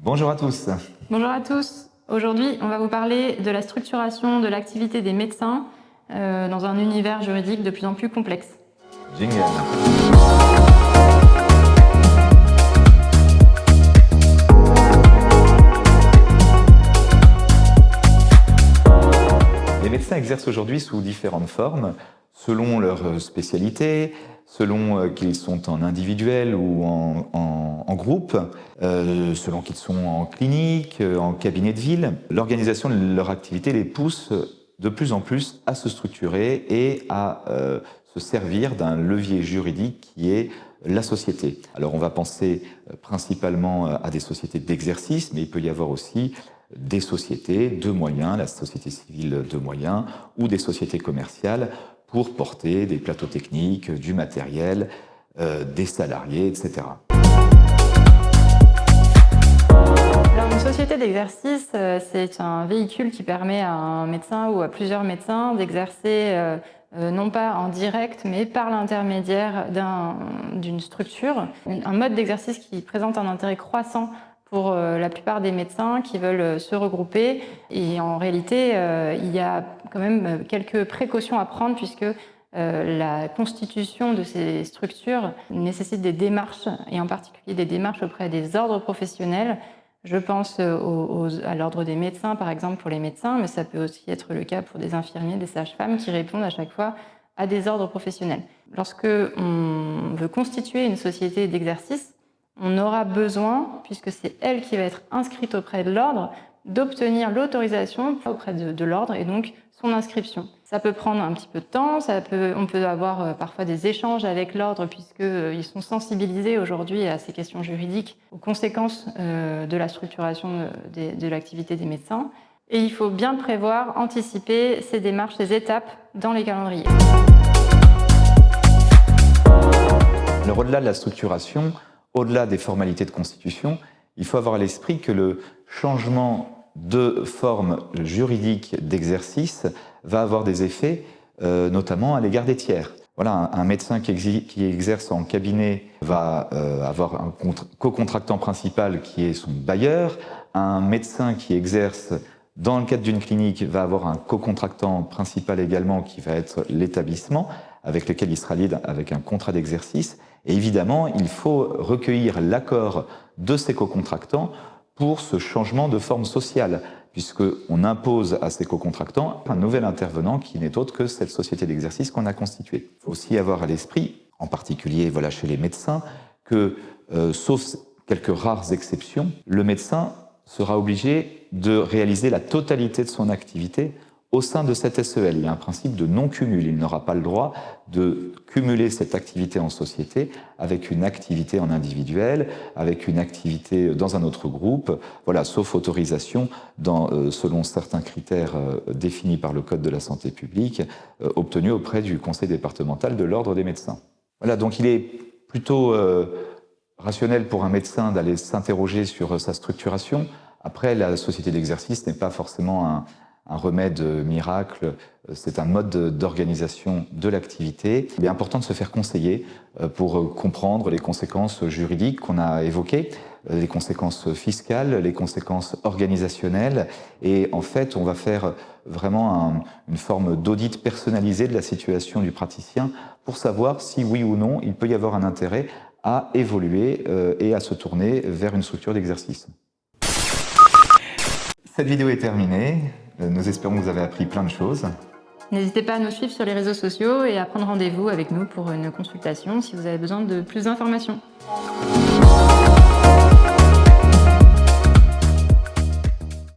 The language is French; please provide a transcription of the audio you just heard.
Bonjour à tous. Bonjour à tous. Aujourd'hui, on va vous parler de la structuration de l'activité des médecins dans un univers juridique de plus en plus complexe. Jingle. Les médecins exercent aujourd'hui sous différentes formes, selon leur spécialité, selon qu'ils sont en individuel ou en groupe, selon qu'ils sont en clinique, en cabinet de ville. L'organisation de leur activité les pousse de plus en plus à se structurer et à se servir d'un levier juridique qui est la société. Alors on va penser principalement à des sociétés d'exercice, mais il peut y avoir aussi des sociétés de moyens, la société civile de moyens, ou des sociétés commerciales pour porter des plateaux techniques, du matériel, des salariés, etc. Alors, une société d'exercice, c'est un véhicule qui permet à un médecin ou à plusieurs médecins d'exercer non pas en direct, mais par l'intermédiaire d'une structure. Un mode d'exercice qui présente un intérêt croissant pour la plupart des médecins qui veulent se regrouper. Et en réalité, il y a quand même quelques précautions à prendre puisque la constitution de ces structures nécessite des démarches, et en particulier des démarches auprès des ordres professionnels. Je pense à l'ordre des médecins, par exemple, pour les médecins, mais ça peut aussi être le cas pour des infirmiers, des sages-femmes qui répondent à chaque fois à des ordres professionnels. Lorsque on veut constituer une société d'exercice, on aura besoin, puisque c'est elle qui va être inscrite auprès de l'ordre, d'obtenir l'autorisation auprès de l'ordre et donc son inscription. Ça peut prendre un petit peu de temps, on peut avoir parfois des échanges avec l'ordre puisqu'ils sont sensibilisés aujourd'hui à ces questions juridiques, aux conséquences de la structuration de l'activité des médecins. Et il faut bien prévoir, anticiper ces démarches, ces étapes dans les calendriers. Alors au-delà de la structuration, au-delà des formalités de constitution, il faut avoir à l'esprit que le changement de forme juridique d'exercice va avoir des effets, notamment à l'égard des tiers. Voilà, un médecin qui exerce en cabinet va avoir un co-contractant principal qui est son bailleur. Un médecin qui exerce dans le cadre d'une clinique va avoir un co-contractant principal également qui va être l'établissement avec lequel il sera lié avec un contrat d'exercice. Et évidemment, il faut recueillir l'accord de ces co-contractants pour ce changement de forme sociale, puisqu'on impose à ces co-contractants un nouvel intervenant qui n'est autre que cette société d'exercice qu'on a constituée. Il faut aussi avoir à l'esprit, en particulier chez les médecins, que, sauf quelques rares exceptions, le médecin sera obligé de réaliser la totalité de son activité au sein de cette SEL. Il y a un principe de non-cumul. Il n'aura pas le droit de cumuler cette activité en société avec une activité en individuel, avec une activité dans un autre groupe, voilà, sauf autorisation selon certains critères définis par le Code de la santé publique, obtenus auprès du Conseil départemental de l'Ordre des médecins. Voilà, donc il est plutôt rationnel pour un médecin d'aller s'interroger sur sa structuration. Après, la société d'exercice n'est pas forcément un remède miracle, c'est un mode d'organisation de l'activité. Il est important de se faire conseiller pour comprendre les conséquences juridiques qu'on a évoquées, les conséquences fiscales, les conséquences organisationnelles. Et en fait, on va faire vraiment une forme d'audit personnalisé de la situation du praticien pour savoir si oui ou non il peut y avoir un intérêt à évoluer et à se tourner vers une structure d'exercice. Cette vidéo est terminée. Nous espérons que vous avez appris plein de choses. N'hésitez pas à nous suivre sur les réseaux sociaux et à prendre rendez-vous avec nous pour une consultation si vous avez besoin de plus d'informations.